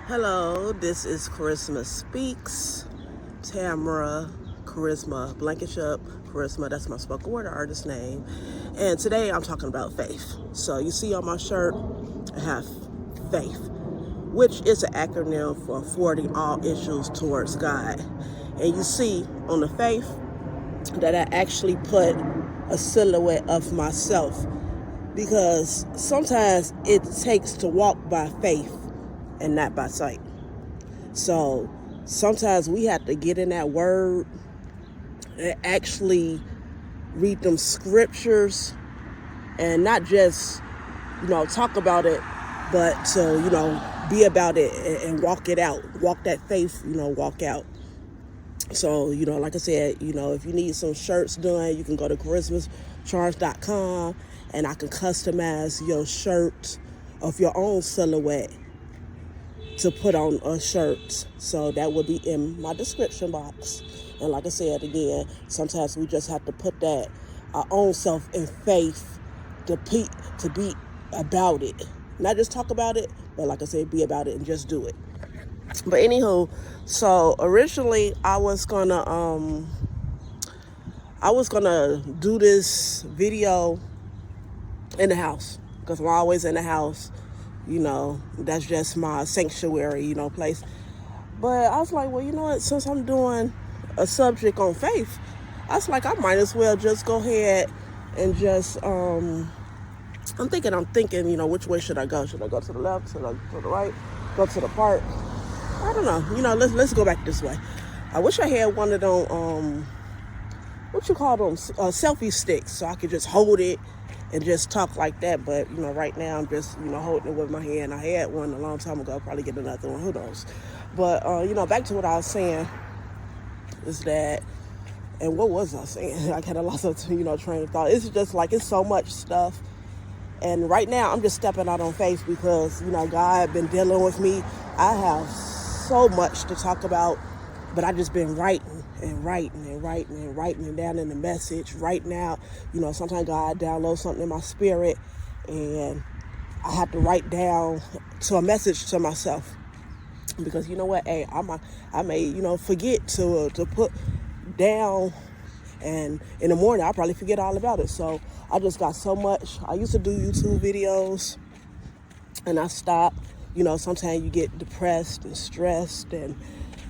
Hello, this is Charisma Speaks. Tamara Charisma Blankenship. Charisma, that's my spoken word artist name. And today I'm talking about faith. So you see on my shirt, I have faith, which is an acronym for forwarding all issues towards God. And you see on the faith that I actually put a silhouette of myself because sometimes it takes to walk by faith and not by sight. So sometimes we have to get in that word and actually read them scriptures and not just, talk about it, but to, be about it and walk it out, walk that faith, walk out. So, like I said, if you need some shirts done, you can go to charismacharge.com and I can customize your shirt of your own silhouette to put on a shirt. So that will be in my description box. And like I said again, sometimes we just have to put that our own self in faith to be about it. Not just talk about it, but like I said, be about it and just do it. But anywho, so originally I was gonna do this video in the house because I'm always in the house. That's just my sanctuary, place. But I was like, well, you know what? Since I'm doing a subject on faith, I was like, I might as well just go ahead and just, I'm thinking, which way should I go? Should I go to the left, to the right, go to the park? I don't know. Let's go back this way. I wish I had one of them, what you call them, selfie sticks, so I could just hold it and just talk like that. But right now I'm just holding it with my hand. I had one a long time ago. I'll probably get another one, who knows. But back to what I was saying is that, and what was I saying? I kind of lost a train of thought. It's just like, it's so much stuff, and right now I'm just stepping out on faith because God been dealing with me. I have so much to talk about, but I just been writing it down in the message. Right now, sometimes God downloads something in my spirit and I have to write down to a message to myself. Because you know what, hey, I may forget to put down, and in the morning I'll probably forget all about it. So I just got so much. I used to do YouTube videos and I stopped. Sometimes you get depressed and stressed and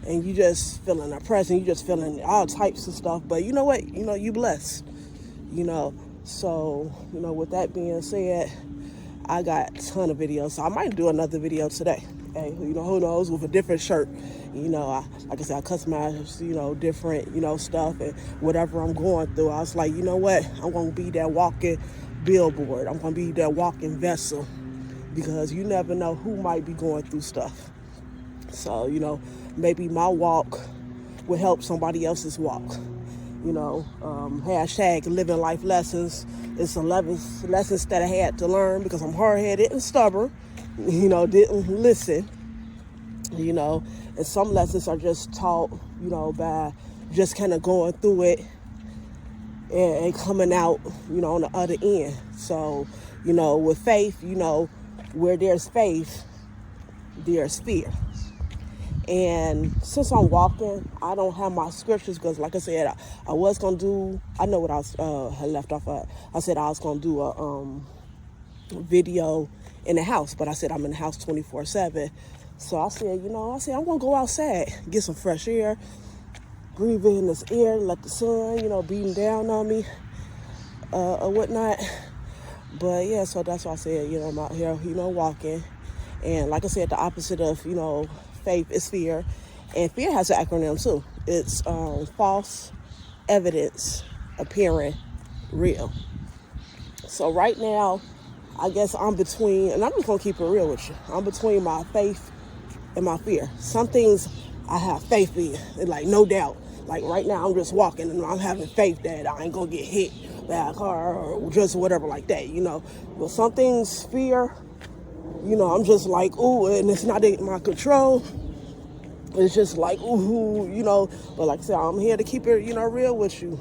you just feeling oppressed and you just feeling all types of stuff. But you know what? You blessed. So, with that being said, I got a ton of videos. So I might do another video today. Hey, who knows, with a different shirt. Like I said, I customize, different, stuff and whatever I'm going through. I was like, you know what? I'm going to be that walking billboard. I'm going to be that walking vessel because you never know who might be going through stuff. So, maybe my walk will help somebody else's walk. Hashtag living life lessons. It's 11 lessons that I had to learn because I'm hard-headed and stubborn. Didn't listen. And some lessons are just taught, by just kind of going through it and coming out, on the other end. So, with faith, where there's faith, there's fear. And since I'm walking, I don't have my scriptures because, like I said, I was going to do, I know what I had left off at. I said I was going to do a video in the house, but I said I'm in the house 24/7. So I said, I'm going to go outside, get some fresh air, breathe in this air, let the sun, beating down on me or whatnot. But yeah, so that's why I said, I'm out here, walking. And like I said, the opposite of, faith is fear. And fear has an acronym too. It's false evidence appearing real. So right now, I guess I'm between, and I'm just going to keep it real with you. I'm between my faith and my fear. Some things I have faith in, and like no doubt. Like right now, I'm just walking and I'm having faith that I ain't going to get hit by a car or just whatever like that, But some things, fear, I'm just like, ooh, and it's not in my control. It's just like, ooh, But like I said, I'm here to keep it, real with you.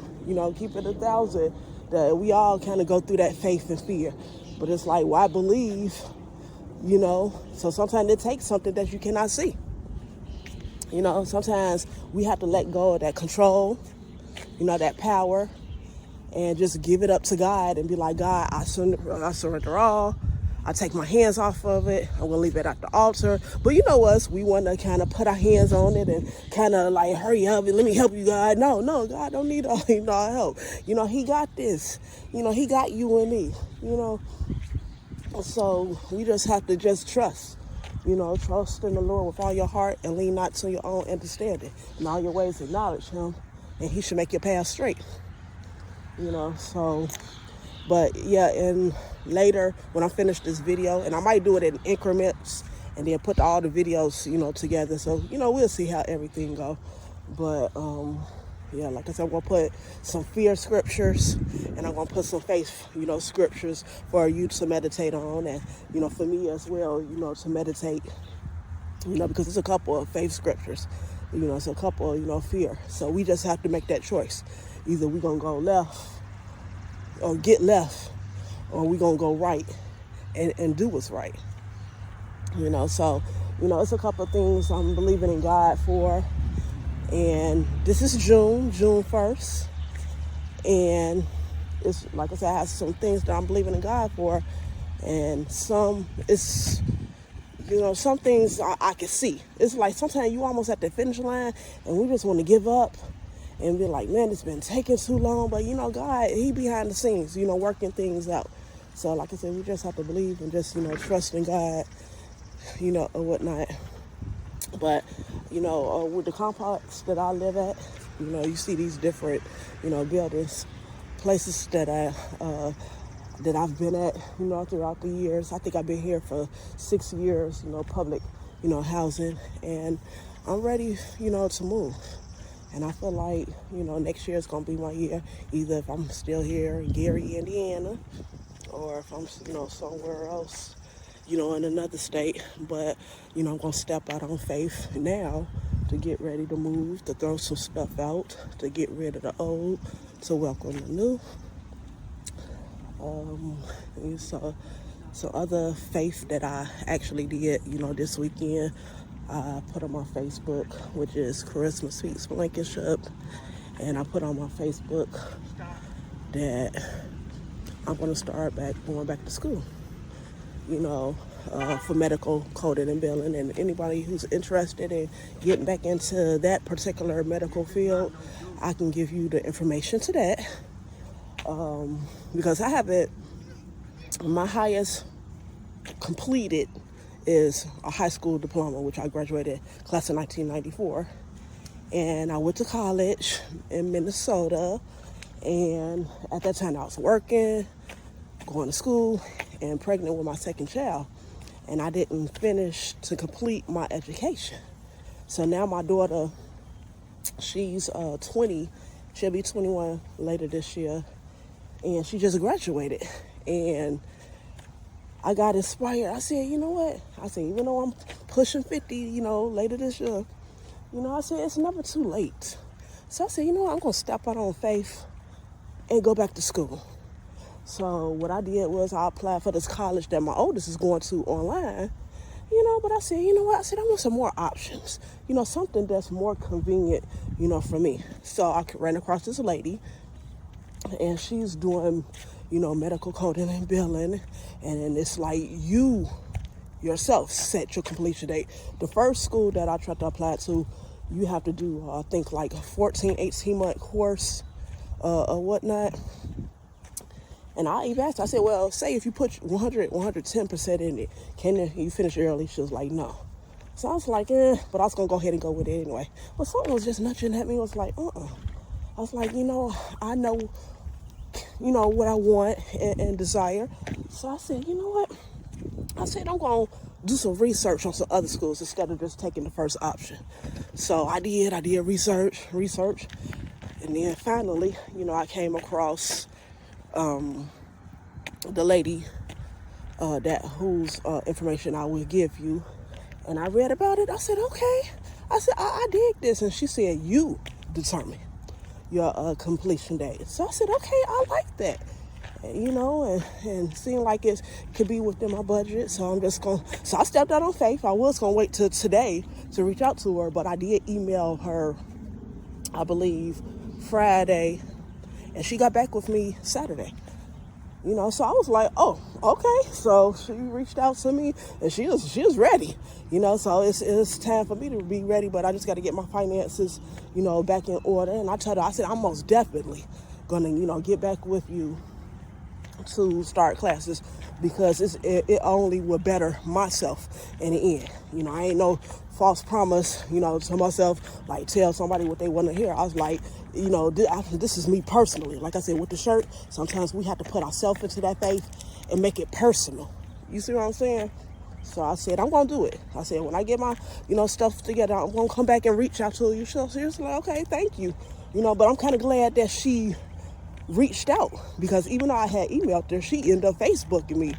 Keep it 1,000. That we all kind of go through that faith and fear. But it's like, well, I believe you know. So sometimes it takes something that you cannot see. You know, sometimes we have to let go of that control, you know, that power, and just give it up to God and be like, God, I surrender all. I take my hands off of it. I'm going to leave it at the altar. But you know us, we want to kind of put our hands on it and kind of like, hurry up and let me help you, God. No, God don't need all our help. You know, he got this. You know, he got you and me, you know. So we just have to just trust. You know, trust in the Lord with all your heart and lean not to your own understanding. In all your ways acknowledge him, and he should make your path straight. You know, so, but yeah, and later when I finish this video, and I might do it in increments and then put all the videos, you know, together. So, you know, we'll see how everything go. But, yeah, like I said, I'm going to put some fear scriptures and I'm going to put some faith, you know, scriptures for you to meditate on, and, you know, for me as well, you know, to meditate, you know, because it's a couple of faith scriptures, you know, it's a couple, you know, fear. So we just have to make that choice. Either we're going to go left or get left, or we're going to go right and do what's right, you know. So, you know, it's a couple of things I'm believing in God for. And this is June 1st. And it's, like I said, I have some things that I'm believing in God for. And some, it's, you know, some things I can see. It's like sometimes you almost at the finish line and we just want to give up and be like, man, it's been taking too long. But, you know, God, he behind the scenes, you know, working things out. So, like I said, we just have to believe and just, you know, trust in God, you know, or whatnot. But, you know, with the complex that I live at, you know, you see these different, you know, buildings, places that I've been at, you know, throughout the years. I think I've been here for 6 years, you know, public, you know, housing. And I'm ready, you know, to move. And I feel like, you know, next year is going to be my year, either if I'm still here in Gary, Indiana, or if I'm, you know, somewhere else, you know, in another state. But, you know, I'm going to step out on faith now to get ready to move, to throw some stuff out, to get rid of the old, to welcome the new. And so other faith that I actually did, you know, this weekend, I put on my Facebook, which is Charisma Speaks Blankenship, and I put on my Facebook that I'm going to start going back to school, you know, for medical coding and billing. And anybody who's interested in getting back into that particular medical field, I can give you the information to that. Because I haven't, my highest completed is a high school diploma, which I graduated class of 1994. And I went to college in Minnesota. And at that time I was working, going to school, and pregnant with my second child. And I didn't finish to complete my education. So now my daughter, she's 20. She'll be 21 later this year. And she just graduated. And I got inspired. I said, you know what? I said, even though I'm pushing 50, you know, later this year, you know, I said, it's never too late. So I said, you know what? I'm going to step out on faith and go back to school. So what I did was I applied for this college that my oldest is going to online, you know, but I said, you know what? I said, I want some more options, you know, something that's more convenient, you know, for me. So I ran across this lady, and she's doing, you know, medical coding and billing. And it's like you yourself set your completion date. The first school that I tried to apply to, you have to do, I think, like a 14, 18-month course or whatnot. And I even asked, I said, well, say if you put 110% in it, can you finish early? She was like, no. So I was like, but I was going to go ahead and go with it anyway. But something was just nudging at me. I was like, I was like, you know, I know, you know, what I want and desire. So I said, you know what? I said, I'm going to do some research on some other schools instead of just taking the first option. So I did research. And then finally, you know, I came across the lady whose information I will give you. And I read about it. I said, okay. I said, I dig this. And she said, you determine your completion date. So I said, okay, I like that. you know, and seemed like it could be within my budget. So so I stepped out on faith. I was going to wait till today to reach out to her, but I did email her, I believe, Friday, and she got back with me Saturday. You know, so I was like, oh, okay. So she reached out to me, and she was ready. You know, so it's time for me to be ready, but I just got to get my finances, you know, back in order. And I told her, I said, I'm most definitely gonna, you know, get back with you to start classes, because it only will better myself in the end. You know, I ain't no false promise, you know, to myself, like tell somebody what they want to hear. I was like, you know, this is me personally. Like I said, with the shirt, sometimes we have to put ourselves into that faith and make it personal. You see what I'm saying? So I said, I'm going to do it. I said, when I get my, you know, stuff together, I'm going to come back and reach out to you. So she was like, okay, thank you. You know, but I'm kind of glad that she reached out, because even though I had emailed her, she ended up Facebooking me,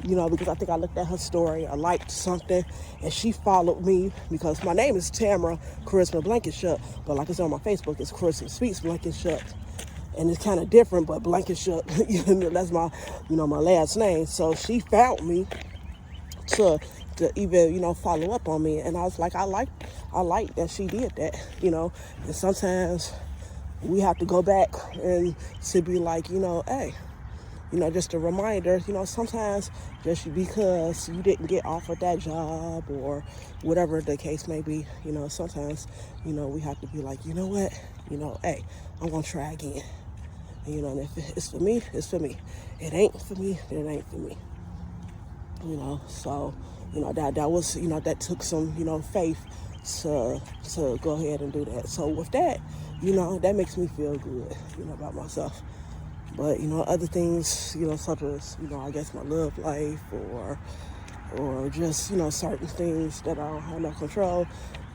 you know, because I think I looked at her story, I liked something, and she followed me, because my name is Tamara Charisma Blankenship, but like I said, on my Facebook, it's Charisma Speaks Blankenship, and it's kind of different, but Blankenship, you know, that's my, you know, my last name. So she found me to even, you know, follow up on me, and I was like, I like that she did that, you know. And sometimes we have to go back and to be like, you know, hey, you know, just a reminder, you know, sometimes just because you didn't get offered that job or whatever the case may be, you know, sometimes, you know, we have to be like, you know what, you know, hey, I'm going to try again. And, you know, and if it's for me, it's for me. It ain't for me, it ain't for me. You know, so, you know, that was, you know, that took some, you know, faith to go ahead and do that. So with that, you know, that makes me feel good, you know, about myself. But, you know, other things, you know, such as, you know, I guess my love life or just, you know, certain things that I don't have no control.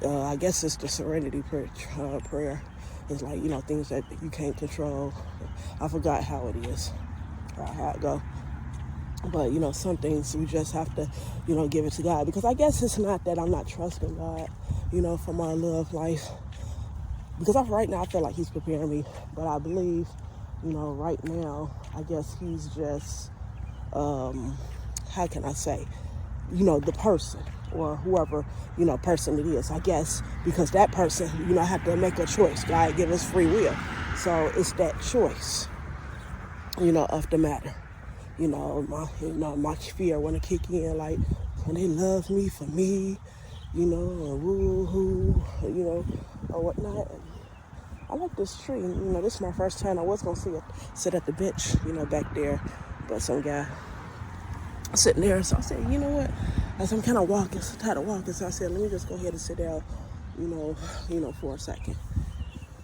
I guess it's the serenity prayer. It's like, you know, things that you can't control. I forgot how it is, or how it go. But, you know, some things we just have to, you know, give it to God. Because I guess it's not that I'm not trusting God, you know, for my love life. Because right now I feel like he's preparing me. But I believe, you know, right now, I guess he's just, how can I say, you know, the person or whoever, you know, person it is, I guess, because that person, you know, have to make a choice. God give us free will. So it's that choice, you know, of the matter. You know, my fear want to kick in, like, can they love me for me, you know, or woo-hoo, you know, or whatnot. I like this tree. You know, this is my first time. I was going to sit at the bench, you know, back there, but some guy sitting there. So I said, you know what, as I'm kind of tired of walking, so I said, let me just go ahead and sit down, you know, for a second.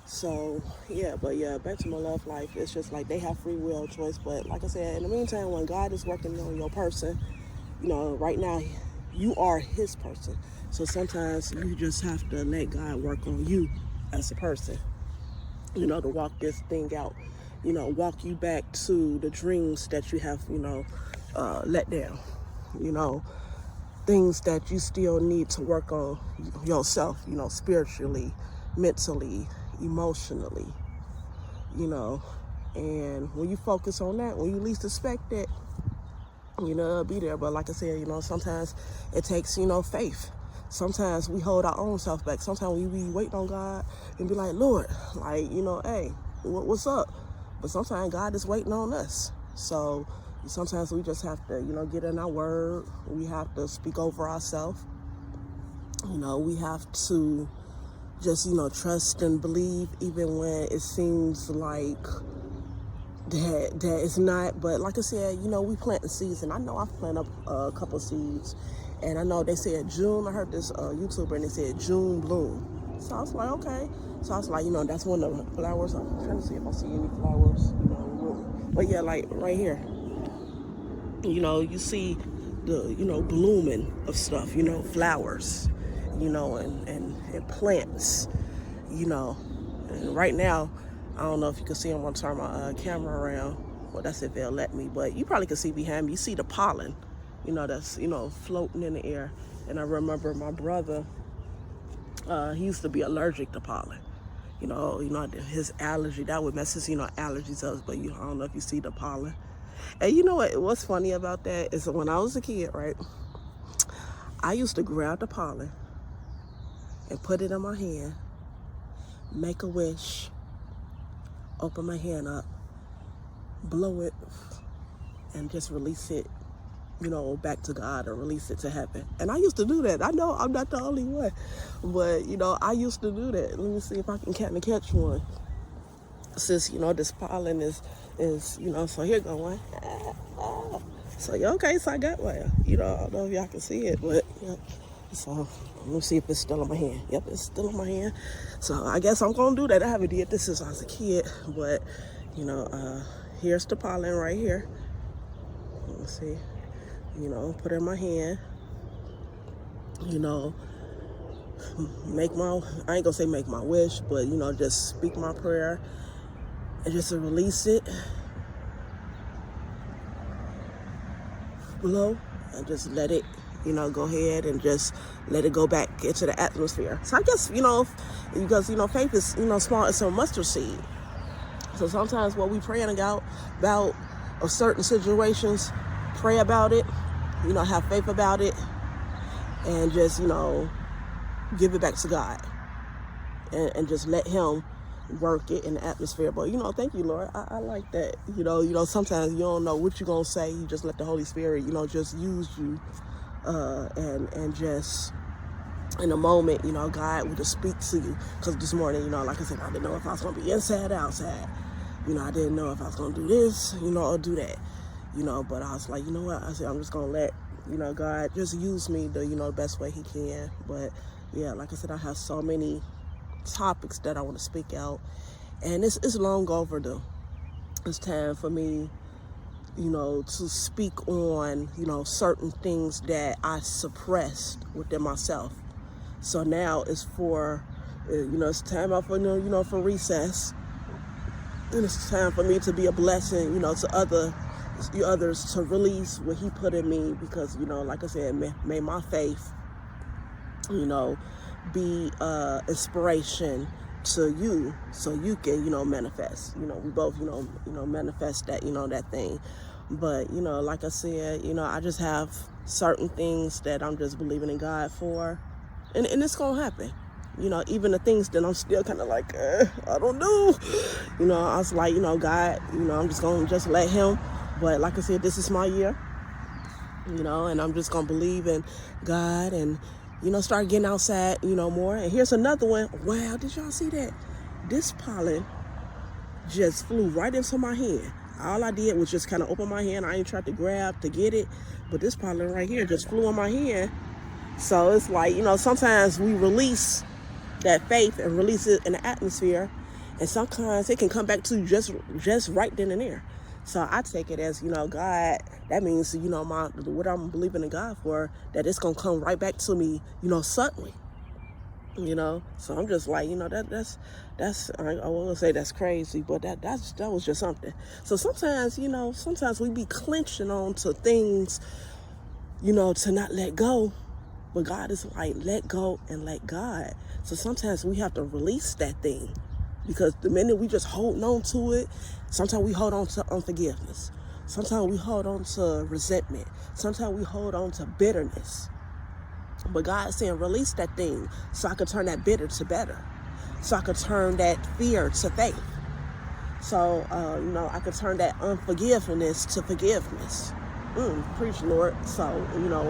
So, yeah, but yeah, back to my love life. It's just like they have free will choice. But like I said, in the meantime, when God is working on your person, you know, right now, you are his person. So sometimes you just have to let God work on you as a person, you know, to walk this thing out, you know, walk you back to the dreams that you have, you know, let down, you know, things that you still need to work on yourself, you know, spiritually, mentally, emotionally, you know. And when you focus on that, when you least expect it, you know, it'll be there. But like I said, you know, sometimes it takes, you know, faith. Sometimes we hold our own self back. Sometimes we be waiting on God and be like, Lord, like, you know, hey, what's up? But sometimes God is waiting on us. So sometimes we just have to, you know, get in our word. We have to speak over ourselves. You know, we have to just, you know, trust and believe even when it seems like that it's not. But like I said, you know, we planting seeds, and I know I've planted up a couple seeds, and I know they said June. I heard this YouTuber, and they said June bloom. So I was like, okay. So I was like, you know, that's one of the flowers. I'm trying to see if I see any flowers, you know. But yeah, like right here, you know, you see the, you know, blooming of stuff, you know, flowers, you know, and plants, you know. And right now, I don't know if you can see them. I'm turn my camera around. Well, that's if they'll let me. But you probably can see behind me. You see the pollen, you know, that's, you know, floating in the air. And I remember my brother, he used to be allergic to pollen. You know, his allergy, that would mess his, you know, allergies up. But I don't know if you see the pollen. And you know what? What's funny about that is when I was a kid, right? I used to grab the pollen and put it in my hand, make a wish, open my hand up, blow it, and just release it, back to God, or release it to heaven. And I used to do that. I know I'm not the only one, but I used to do that. Let me see if I can kind of catch one. Since this pollen is so here go one. So okay, so I got one. I don't know if y'all can see it, but so let me see if it's still in my hand. Yep, it's still in my hand. So I guess I'm gonna do that. I haven't did this since I was a kid, but here's the pollen right here. Let me see. Put it in my hand. I ain't gonna say make my wish, but just speak my prayer and just to release it. Blow and just let it, go ahead and just let it go back into the atmosphere. So I guess, because, faith is, small as a mustard seed. So sometimes what we praying about of certain situations, pray about it, have faith about it, and just, give it back to God and just let him work it in the atmosphere. But thank you, Lord. I like that. Sometimes you don't know what you're gonna say. You just let the Holy Spirit, just use you, and just in a moment, God will just speak to you. Because this morning, like I said, I didn't know if I was gonna be inside or outside. I didn't know if I was gonna do this, or do that. But I was like, you know what? I said I'm just gonna let God just use me the best way He can. But yeah, like I said, I have so many topics that I want to speak out, and it's long overdue. It's time for me, to speak on, certain things that I suppressed within myself. So now it's for, it's time out for, for recess, and it's time for me to be a blessing, to others to release what He put in me, because, like I said, may my faith, be inspiration to you, so you can manifest. We both manifest that that thing. But like I said, I just have certain things that I'm just believing in God for, and it's gonna happen. Even the things that I'm still kind of like, I don't know. I was like, God, I'm just gonna just let Him. But like I said, this is my year. And I'm just gonna believe in God and start getting outside, more. And here's another one. Wow, did y'all see that? This pollen just flew right into my hand. All I did was just kind of open my hand. I ain't tried to grab to get it, but this pollen right here just flew in my hand. So it's like, sometimes we release that faith and release it in the atmosphere, and sometimes it can come back to you just right then and there. So I take it as, God, that means, what I'm believing in God for, that it's going to come right back to me, suddenly, So I'm just like, that's, I won't say that's crazy, but that was just something. So sometimes, sometimes we be clenching on to things, to not let go. But God is like, let go and let God. So sometimes we have to release that thing, because the minute we just hold on to it, sometimes we hold on to unforgiveness. Sometimes we hold on to resentment. Sometimes we hold on to bitterness. But God is saying, release that thing so I can turn that bitter to better. So I can turn that fear to faith. So, I can turn that unforgiveness to forgiveness. Preach, Lord. So,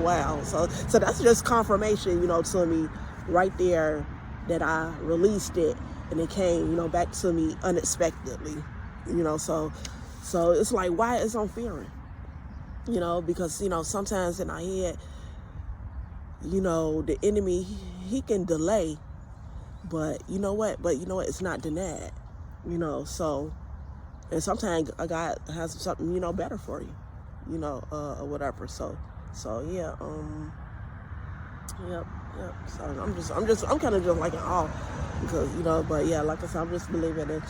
wow. So that's just confirmation, to me right there, that I released it and it came, back to me unexpectedly, so it's like, why is I'm fearing, because, sometimes in our head, the enemy, he can delay, but you know what, it's not denied, so, and sometimes God has something, better for you, or whatever. So yeah, yep. So I'm kind of just like in awe, because, but yeah, like I said, I'm just believing in,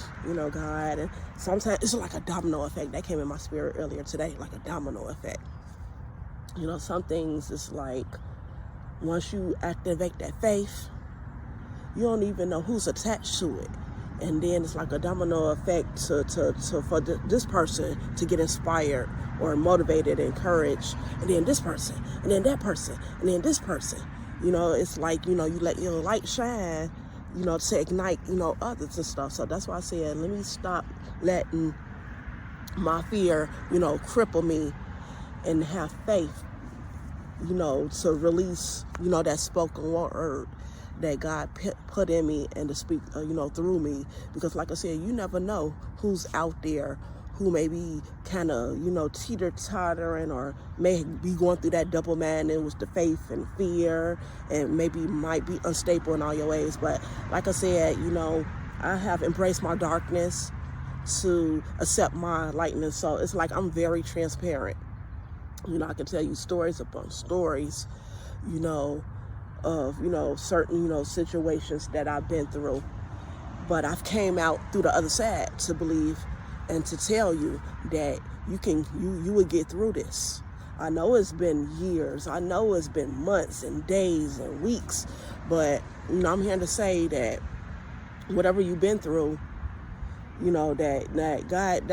God. And sometimes it's like a domino effect that came in my spirit earlier today, like a domino effect. Some things, it's like, once you activate that faith, you don't even know who's attached to it. and then it's like a domino effect for this person to get inspired or motivated, encouraged, and then this person, and then that person, and then this person. You know, it's like, you know, you let your light shine, you know, to ignite, you know, others and stuff. So that's why I said, let me stop letting my fear, you know, cripple me, and have faith, you know, to release, you know, that spoken word that God put in me and to speak, you know, through me. Because like I said, you never know who's out there who may be kind of, you know, teeter-tottering, or may be going through that double madness with the faith and fear, and maybe might be unstable in all your ways. But like I said, you know, I have embraced my darkness to accept my lightness. So it's like I'm very transparent. You know, I can tell you stories upon stories, you know, of, you know, certain, you know, situations that I've been through. But I've came out through the other side to believe and to tell you that you would get through this. I know it's been years. I know it's been months and days and weeks. But, you know, I'm here to say that whatever you've been through, you know, that God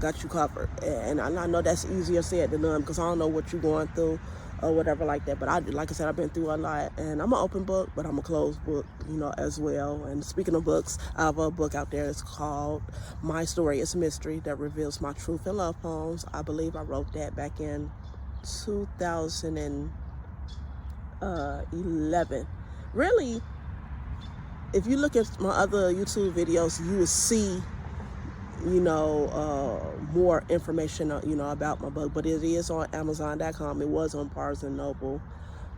got you covered. And I know that's easier said than done, because I don't know what you're going through or whatever like that. But like I said, I've been through a lot, and I'm an open book, but I'm a closed book, you know, as well. And speaking of books, I have a book out there. It's called My Story is Mystery, that reveals my truth and love poems. I believe I wrote that back in 2011. Really, if you look at my other YouTube videos, you will see, you know, more information, you know, about my book. But it is on Amazon.com. It was on Barnes & Noble,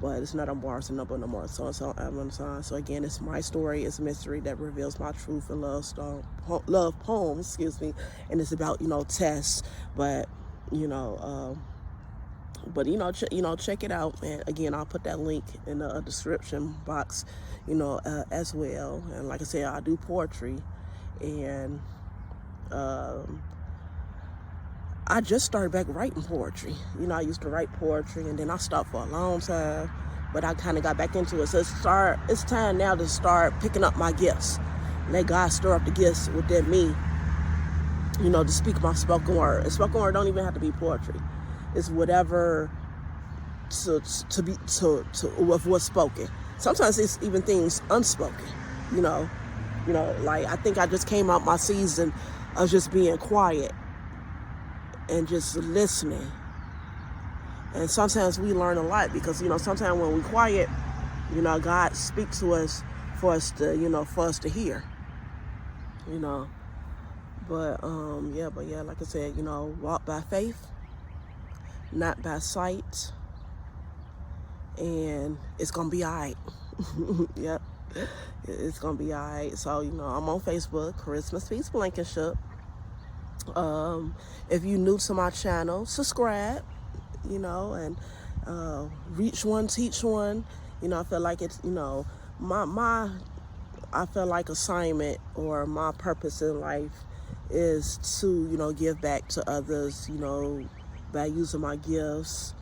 but it's not on Barnes & Noble no more. So it's on Amazon. So again, it's My Story is Mystery, that reveals my truth and love poems, excuse me. And it's about, you know, tests. But, you know, check it out. And again, I'll put that link in the description box, you know, as well. And like I said, I do poetry, and I just started back writing poetry. You know, I used to write poetry, and then I stopped for a long time, but I kind of got back into it. So it's time now to start picking up my gifts. Let God stir up the gifts within me, you know, to speak my spoken word. And spoken word don't even have to be poetry. It's whatever of what's spoken. Sometimes it's even things unspoken, you know. You know, like I think I just came out my season of just being quiet and just listening. And sometimes we learn a lot, because, you know, sometimes when we quiet, you know, God speaks to us for us to, you know, for us to hear, you know. But yeah, like I said, you know, walk by faith, not by sight, and it's gonna be all right. Yep, it's gonna be all right. So, you know, I'm on Facebook, Christmas Peace Blankenship. If you're new to my channel, subscribe, you know, and reach one, teach one. You know, I feel like it's, you know, I feel like assignment, or my purpose in life, is to, you know, give back to others, you know, by using my gifts,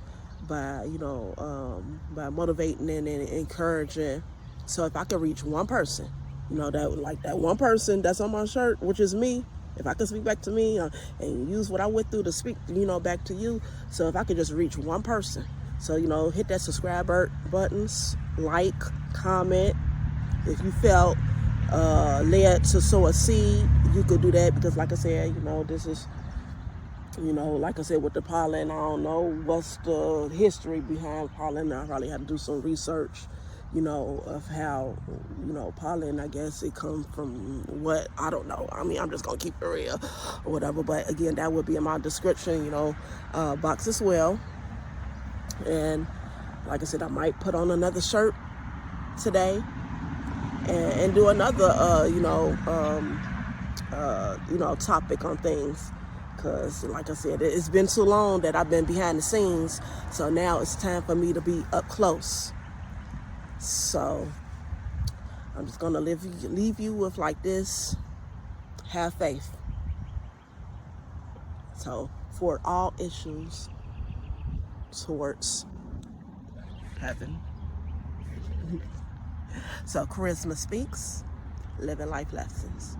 by, you know, by motivating and encouraging. So if I could reach one person, you know, that one person that's on my shirt, which is me, if I could speak back to me, and use what I went through to speak, you know, back to you. So if I could just reach one person. So, you know, hit that subscribe buttons, like, comment. If you felt led to sow a seed, you could do that, because like I said, you know, this is, you know, like I said, with the pollen, I don't know what's the history behind pollen. I probably had to do some research, you know, of how, you know, pollen, I guess it comes from what, I don't know. I mean, I'm just going to keep it real or whatever. But again, that would be in my description, you know, box as well. And like I said, I might put on another shirt today and do another, you know, topic on things. Because, like I said, it's been too long that I've been behind the scenes. So now it's time for me to be up close. So I'm just going to leave you with like this. Have faith. So for all issues towards heaven. So Charisma Speaks, Living Life Lessons.